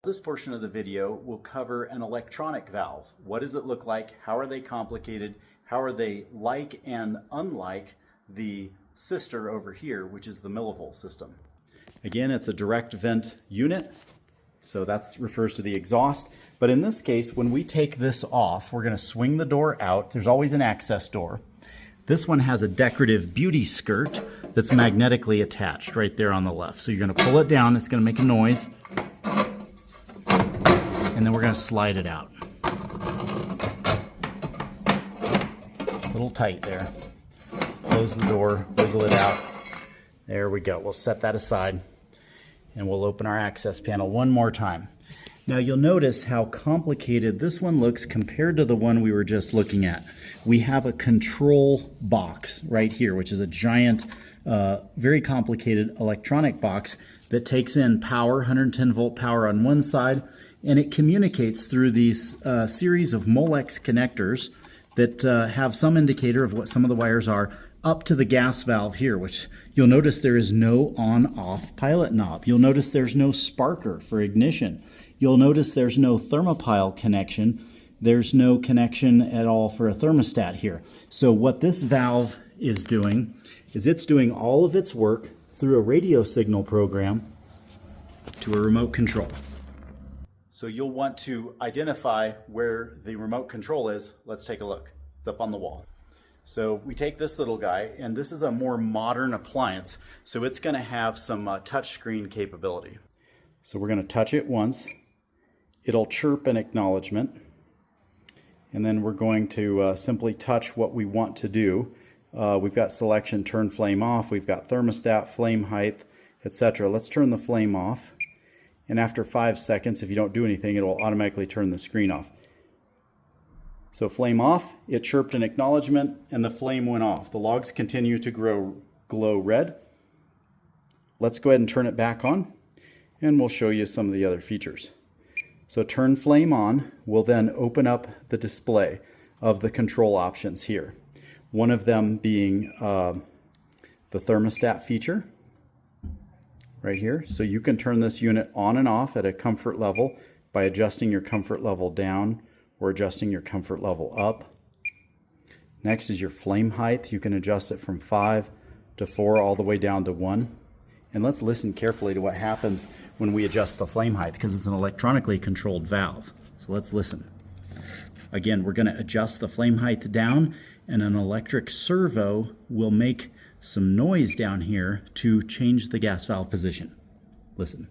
This portion of the video will cover an electronic valve. What does it look like? How are they complicated? How are they like and unlike the sister over here, which is the millivolt system? Again, it's a direct vent unit, so that refers to the exhaust. But in this case, when we take this off, we're going to swing the door out. There's always an access door. This one has a decorative beauty skirt that's magnetically attached right there on the left. So you're going to pull it down. It's going to make a noise. And then we're going to slide it out. A little tight there. Close the door, wiggle it out. There we go. We'll set that aside and we'll open our access panel one more time. Now you'll notice how complicated this one looks compared to the one we were just looking at. We have a control box right here, which is a giant, very complicated electronic box that takes in power, 110 volt power on one side, and it communicates through these series of Molex connectors that have some indicator of what some of the wires are up to the gas valve here, which you'll notice there is no on-off pilot knob. You'll notice there's no sparker for ignition. You'll notice there's no thermopile connection. There's no connection at all for a thermostat here. So what this valve is doing is it's doing all of its work through a radio signal program to a remote control. So you'll want to identify where the remote control is. Let's take a look. It's up on the wall. So we take this little guy, and this is a more modern appliance, so it's going to have some touchscreen capability. So we're going to touch it once. It'll chirp an acknowledgement, and then we're going to simply touch what we want to do. We've got selection, turn flame off, we've got thermostat, flame height, etc. Let's turn the flame off, and after 5 seconds, if you don't do anything, it will automatically turn the screen off. So flame off, it chirped an acknowledgement, and the flame went off. The logs continue to glow red. Let's go ahead and turn it back on, and we'll show you some of the other features. So turn flame on will then open up the display of the control options here. One of them being the thermostat feature right here. So you can turn this unit on and off at a comfort level by adjusting your comfort level down or adjusting your comfort level up. Next is your flame height. You can adjust it from 5 to 4 all the way down to 1. And let's listen carefully to what happens when we adjust the flame height, because it's an electronically controlled valve. So let's listen. Again, we're going to adjust the flame height down, and an electric servo will make some noise down here to change the gas valve position. Listen.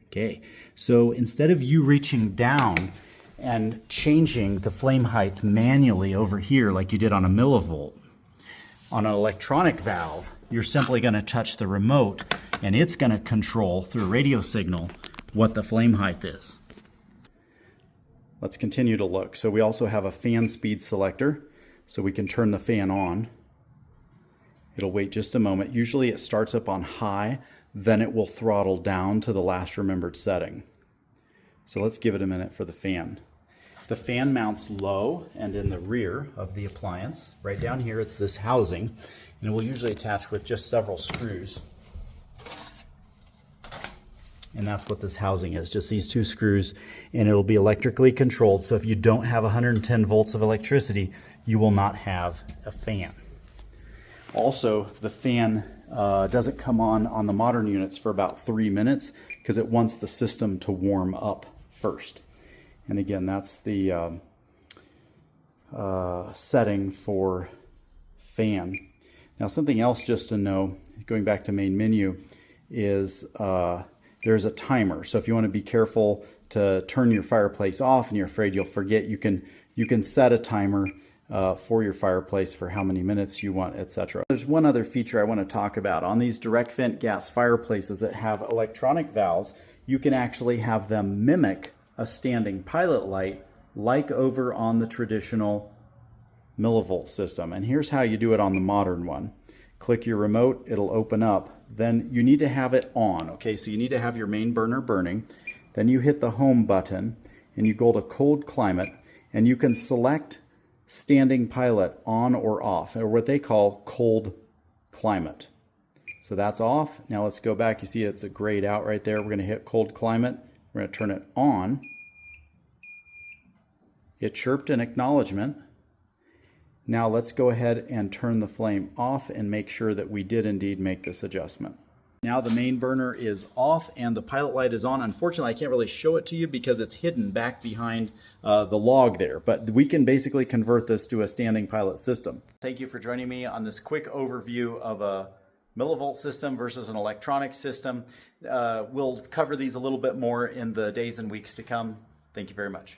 Okay, so instead of you reaching down and changing the flame height manually over here like you did on a millivolt, on an electronic valve, you're simply going to touch the remote and it's going to control through a radio signal what the flame height is. Let's continue to look. So we also have a fan speed selector, so we can turn the fan on. It'll wait just a moment. Usually it starts up on high, then it will throttle down to the last remembered setting. So let's give it a minute for the fan. The fan mounts low and in the rear of the appliance. Right down here it's this housing, and it will usually attach with just several screws. And that's what this housing is, just these 2 screws, and it'll be electrically controlled. So if you don't have 110 volts of electricity, you will not have a fan. Also, the fan doesn't come on the modern units for about 3 minutes because it wants the system to warm up first. And again, that's the setting for fan. Now, something else just to know, going back to main menu, is there's a timer. So if you want to be careful to turn your fireplace off and you're afraid you'll forget, you can set a timer for your fireplace for how many minutes you want, etc. There's one other feature I want to talk about. On these direct vent gas fireplaces that have electronic valves, you can actually have them mimic a standing pilot light like over on the traditional millivolt system. And here's how you do it on the modern one. Click your remote, it'll open up. Then you need to have it on, okay? So you need to have your main burner burning. Then you hit the home button and you go to cold climate, and you can select standing pilot on or off, or what they call cold climate. So that's off. Now let's go back. You see it's a grayed out right there. We're going to hit cold climate. We're going to turn it on. It chirped an acknowledgement. Now let's go ahead and turn the flame off and make sure that we did indeed make this adjustment. Now the main burner is off and the pilot light is on. Unfortunately, I can't really show it to you because it's hidden back behind the log there, but we can basically convert this to a standing pilot system. Thank you for joining me on this quick overview of a millivolt system versus an electronic system. We'll cover these a little bit more in the days and weeks to come. Thank you very much.